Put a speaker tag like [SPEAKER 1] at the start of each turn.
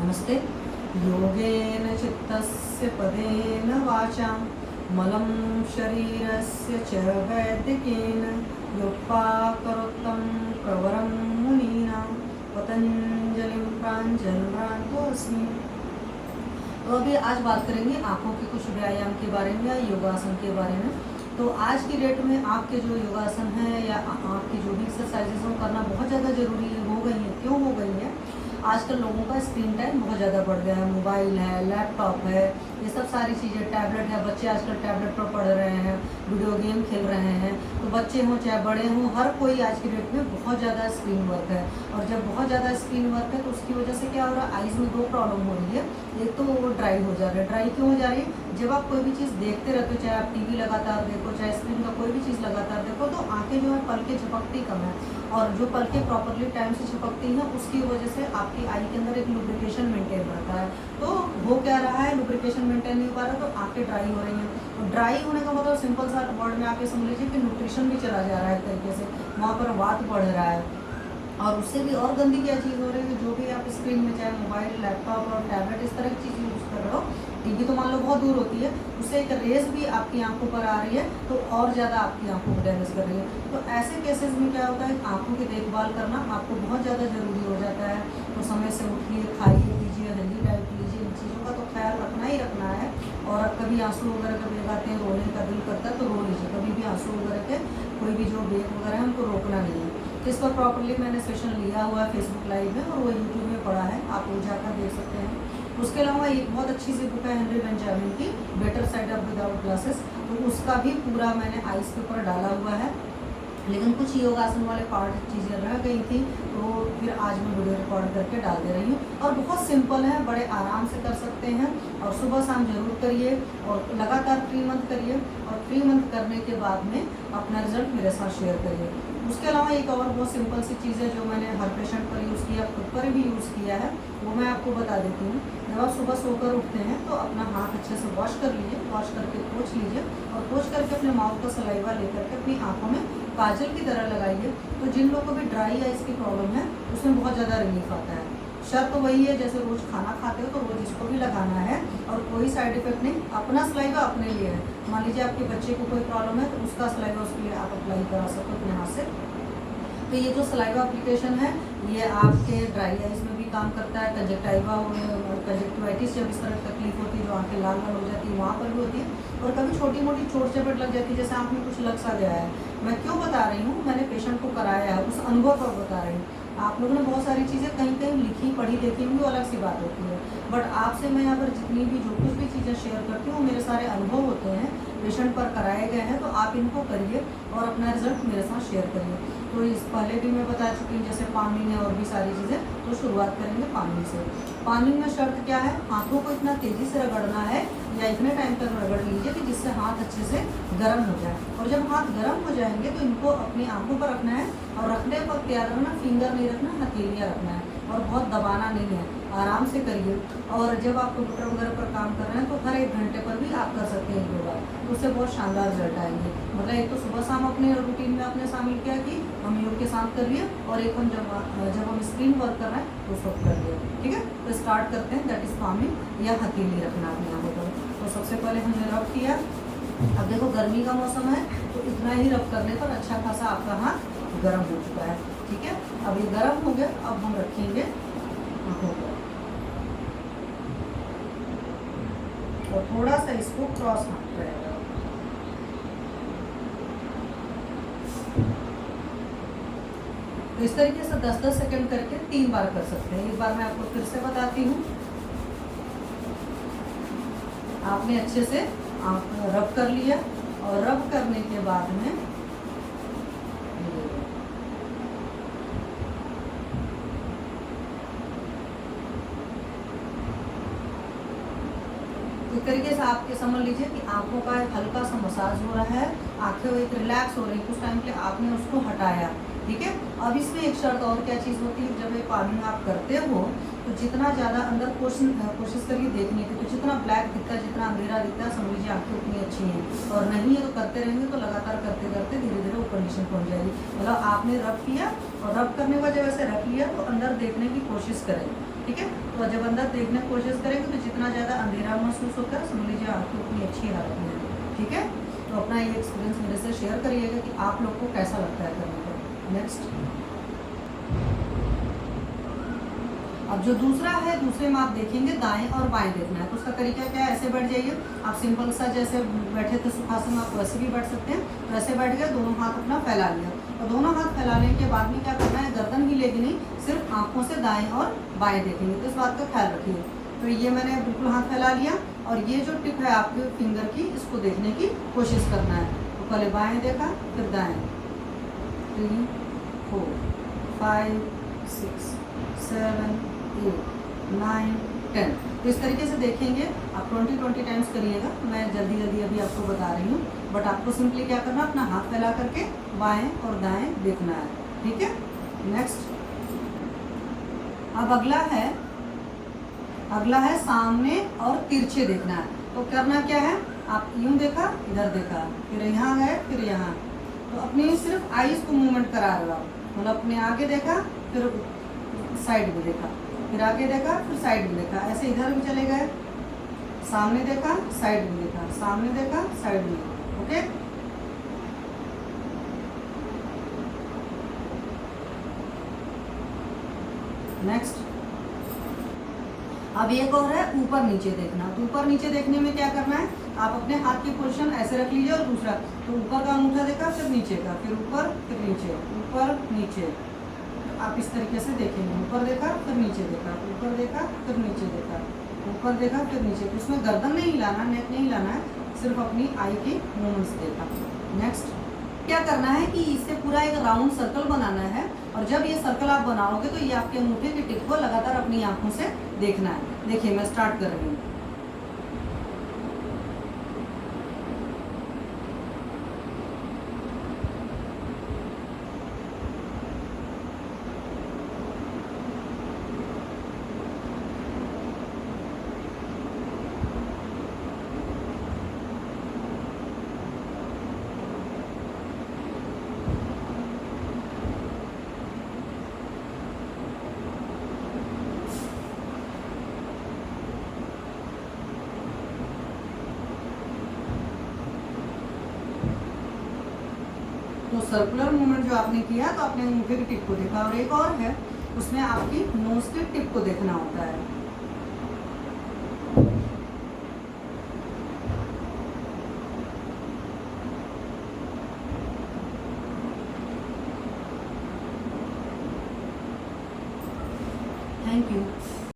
[SPEAKER 1] नमस्ते। योगेन चित्तस्य पदेन वाचां मलं शरीरस्य च वैदिकेन योपाकरोत्तं प्रवरं मुनीनां पतंजलिं प्राञ्जलिर्नतोऽस्मि। तो अभी आज बात करेंगे आँखों के कुछ व्यायाम के बारे में या योगासन के बारे में। तो आज की डेट में आपके जो योगासन है या आपकी जो भी एक्सरसाइजेस हो करना बहुत ज़्यादा ज़रूरी हो गई है। क्यों हो गई है? आजकल लोगों का स्क्रीन टाइम बहुत ज़्यादा बढ़ गया है। मोबाइल है, लैपटॉप है, ये सब सारी चीज़ें, टैबलेट है, बच्चे आजकल टैबलेट पर पढ़ रहे हैं, वीडियो गेम खेल रहे हैं। तो बच्चे हों चाहे बड़े हों, हर कोई आज की डेट में बहुत ज़्यादा स्क्रीन वर्क है। और जब बहुत ज़्यादा स्क्रीन वर्क है तो उसकी वजह से क्या हो रहा है, आइज़ में दो प्रॉब्लम हो रही है। एक तो वो ड्राई हो जा रहा है। ड्राई क्यों हो जा रही है? जब आप कोई भी चीज़ देखते रहते हो, चाहे आप टीवी लगातार देखो, चाहे स्क्रीन का कोई भी चीज़ लगातार देखो, तो आंखें जो है पलकें झपकती कम है। और जो पलकें प्रॉपरली टाइम से झपकती हैं उसकी वजह से आपकी आई के अंदर एक लुब्रिकेशन मेंटेन रहता है। तो हो क्या रहा है, लुब्रिकेशन मेंटेन नहीं हो पा रहा तो आंखें ड्राई हो रही हैं। तो ड्राई होने का मतलब सिंपल सा वर्ड में आप ये समझ लीजिए कि न्यूट्रिशन भी चला जा रहा है एक तरीके से, वहाँ पर वात बढ़ रहा है। और उससे भी और गंदी क्या चीज़ हो रही है, जो भी आप स्क्रीन में चाहे मोबाइल, लैपटॉप और टैबलेट इस तरह की चीज़ यूज़ कर रहे हो, टीवी तो मान लो बहुत दूर होती है, उससे एक रेस भी आपकी आंखों पर आ रही है तो और ज़्यादा आपकी आंखों को डैमेज कर रही है। तो ऐसे केसेस में क्या होता है, आंखों की देखभाल करना आपको बहुत ज़्यादा ज़रूरी हो जाता है। तो समय से उठिए, खाइए पीजिए, हेल्दी डाइट लीजिए, इन चीज़ों का तो ख्याल रखना ही रखना है। और कभी आंसू वगैरह का बेग आते हैं, रोने का दिल करता है तो रो लीजिए। कभी भी आंसू वगैरह के कोई भी जो बेग वगैरह है उनको रोकना नहीं है। इस पर प्रॉपरली मैंने सेशन लिया हुआ है फेसबुक लाइव में, और वो यूट्यूब में पड़ा है, आप वो जाकर देख सकते हैं। उसके अलावा एक बहुत अच्छी सी बुक है हेनरी बेंजामिन की, better side of without glasses. तो उसका भी पूरा मैंने आइस के ऊपर डाला हुआ है। लेकिन कुछ योगासन वाले पार्ट चीज़ें रह गई थी तो फिर आज मैं वीडियो रिकॉर्ड करके डाल दे रही हूँ। और बहुत सिंपल है, बड़े आराम से कर सकते हैं। और सुबह शाम जरूर करिए और लगातार 3 मंथ करिए। और 3 मंथ करने के बाद में अपना रिजल्ट मेरे साथ शेयर करिए। उसके अलावा एक और बहुत सिंपल सी चीज़ है जो मैंने हर पेशेंट पर यूज़ किया, खुद पर भी यूज़ किया है, वो मैं आपको बता देती हूँ। जब आप सुबह सोकर उठते हैं तो अपना हाथ अच्छे से वॉश कर लीजिए, वॉश करके पोंछ लीजिए और पोंछ करके अपने माउथ का सलाइवा लेकर के अपनी आँखों में काजल की तरह लगाइए। तो जिन लोगों को भी ड्राई आइज की प्रॉब्लम है उसमें बहुत ज़्यादा रिलीफ आता है। शर्त तो वही है, जैसे रोज़ खाना खाते हो तो रोज़ इसको भी लगाना है और कोई साइड इफेक्ट नहीं। अपना सलाइवा अपने लिए है। मान लीजिए आपके बच्चे को कोई प्रॉब्लम है तो उसका सलाइवा उसके लिए आप अप्लाई करा सकते हो अपने हाथ से। तो ये जो सलाइवा एप्लीकेशन है ये आपके ड्राई आइज में भी काम करता है। कंजक्टिवाइटिस जब इस तरह की तकलीफ होती है, जो आंखें लाल लाल हो जाती है, वहाँ पर भी होती है। और कभी छोटी मोटी चोट चपेट लग जाती है, जैसे आँख में कुछ लग सा गया है। मैं क्यों बता रही हूँ, मैंने पेशेंट को कराया है, उस अनुभव पर बता रही हूँ। आप लोगों ने बहुत सारी चीज़ें कहीं कहीं लिखी पढ़ी देखी होंगी, अलग सी बात होती है। बट आपसे मैं यहाँ पर जितनी भी जो कुछ भी चीज़ें शेयर करती हूँ मेरे सारे अनुभव होते हैं, पेशेंट पर कराए गए हैं। तो आप इनको करिए और अपना रिजल्ट मेरे साथ शेयर करिए। तो इस पहले भी मैं बता चुकी हूँ, जैसे पामिंग है और भी सारी चीज़ें। तो शुरुआत करेंगे पामिंग से। पामिंग में शर्त क्या है, हाथों को इतना तेज़ी से रगड़ना है या इतने टाइम तक रगड़ लीजिए कि जिससे हाथ अच्छे से गर्म हो जाए। और जब हाथ गर्म हो जाएंगे तो इनको अपनी आंखों पर रखना है। और रखने पर तैयार रखना, फिंगर नहीं रखना, हथेलियाँ रखना है। और बहुत दबाना नहीं है, आराम से करिए। और जब आप कंप्यूटर वगैरह पर काम कर रहे हैं तो हर 1 घंटे पर भी आप कर सकते हैं 2 बार, तो उससे बहुत शानदार रिजल्ट आएंगे। मतलब एक तो सुबह शाम अपने रूटीन में आपने शामिल किया कि हम योग के साथ कर लिए, और एक हम जब हम स्क्रीन वर्क कर रहे हैं तो सब कर लिए। ठीक है, तो स्टार्ट करते हैं। दैट इज पामिंग या हथेली रखना अपने आंखों पर। तो सबसे पहले हमने रब किया। अब देखो गर्मी का मौसम है तो इतना ही रब करने पर अच्छा खासा आपका हाथ गर्म हो चुका है। ठीक है, अब ये गर्म हो गया। अब हम रखेंगे आंखों पर और थोड़ा सा इसको क्रॉस हाथ रहेगा। तो इस तरीके से 10-10 सेकंड करके 3 बार कर सकते हैं। एक बार मैं आपको फिर से बताती हूँ। आपने अच्छे से रब कर लिया और रब करने के बाद में इस तरीके से आपके समझ लीजिए कि आंखों का एक हल्का सा मसाज हो रहा है, आंखें एक रिलैक्स हो रही है। कुछ टाइम के लिए आपने उसको हटाया। ठीक है, अब इसमें एक शर्त और क्या चीज़ होती है, जब ये पामिंग आप करते हो तो जितना ज़्यादा अंदर कोशिश करिए देखने की। तो जितना ब्लैक दिखता है, जितना अंधेरा दिखता है, समझ लीजिए आंखें उतनी अच्छी हैं। और नहीं है तो करते रहेंगे तो लगातार करते करते धीरे धीरे वो कंडीशन पहुँच जाएगी। मतलब आपने रब किया और रब करने का जब ऐसे रख लिया तो अंदर देखने की कोशिश करें। ठीक है। तो जब अंदर देखने की कोशिश करेंगे तो जितना ज़्यादा अंधेरा महसूस होता है समझ लीजिए आँखें उतनी अच्छी हालत में है। ठीक है, तो अपना ये एक्सपीरियंस मेरे से शेयर करिएगा कि आप लोग को कैसा लगता है करने पर। नेक्स्ट, अब जो दूसरा है, दूसरे में आप देखेंगे दाएं और बाएं देखना है। तो उसका तरीका क्या है, ऐसे बैठ जाइए आप, सिंपल सा जैसे बैठे थे सुखासन में आप वैसे भी बैठ सकते हैं। तो ऐसे बैठ गए, दोनों हाथ अपना फैला लिया और दोनों हाथ फैलाने के बाद में क्या करना है, गर्दन हिलेगी नहीं, सिर्फ आंखों से दाएं और बाएं देखेंगे। तो इस बात का ख्याल रखिए। तो ये मैंने बिल्कुल हाथ फैला लिया और ये जो टिप है आपके फिंगर की, इसको देखने की कोशिश करना है। तो पहले बाएं देखा, फिर दाएं, 3 4 5 6 7 8 9 10। तो इस तरीके से देखेंगे आप। 20 टाइम्स करिएगा। मैं जल्दी जल्दी अभी आपको बता रही हूँ, बट आपको सिंपली क्या करना, अपना हाथ फैला करके बाएं और दाएं देखना है। ठीक है। नेक्स्ट, अब अगला है सामने और तिरछे देखना है। तो करना क्या है, आप यूं देखा, इधर देखा, फिर यहाँ गए, फिर यहाँ। तो अपनी सिर्फ आईज को मूवमेंट करा रहे हो आप, मतलब अपने आगे देखा, फिर साइड में देखा, फिर आगे देखा, फिर साइड में देखा, ऐसे इधर भी चले गए, सामने देखा, साइड में देखा, सामने देखा, साइड में। ओके, नेक्स्ट, अब एक और है ऊपर नीचे देखना। तो ऊपर नीचे देखने में क्या करना है, आप अपने हाथ की पोजीशन ऐसे रख लीजिए और दूसरा, तो ऊपर का अंगूठा देखा, फिर नीचे का, फिर ऊपर, फिर नीचे, ऊपर नीचे। तो आप इस तरीके से देखेंगे, ऊपर देखा, फिर नीचे देखा, ऊपर देखा, फिर नीचे देखा, ऊपर देखा, फिर नीचे। तो उसमें गर्दन नहीं हिलाना, नेक नहीं हिलाना है, सिर्फ अपनी आई की मूवमेंट्स देखा। नेक्स्ट, क्या करना है कि इससे पूरा एक राउंड सर्कल बनाना है और जब ये सर्कल आप बनाओगे तो ये आपके अंगूठे की टिप को लगातार अपनी आंखों से देखना है। देखिए मैं स्टार्ट कर रही हूँ। तो सर्कुलर मूवमेंट जो आपने किया तो आपने अंगूठे की टिप को देखा, और एक और है उसमें आपकी नोज की टिप को देखना होता है। Thank you.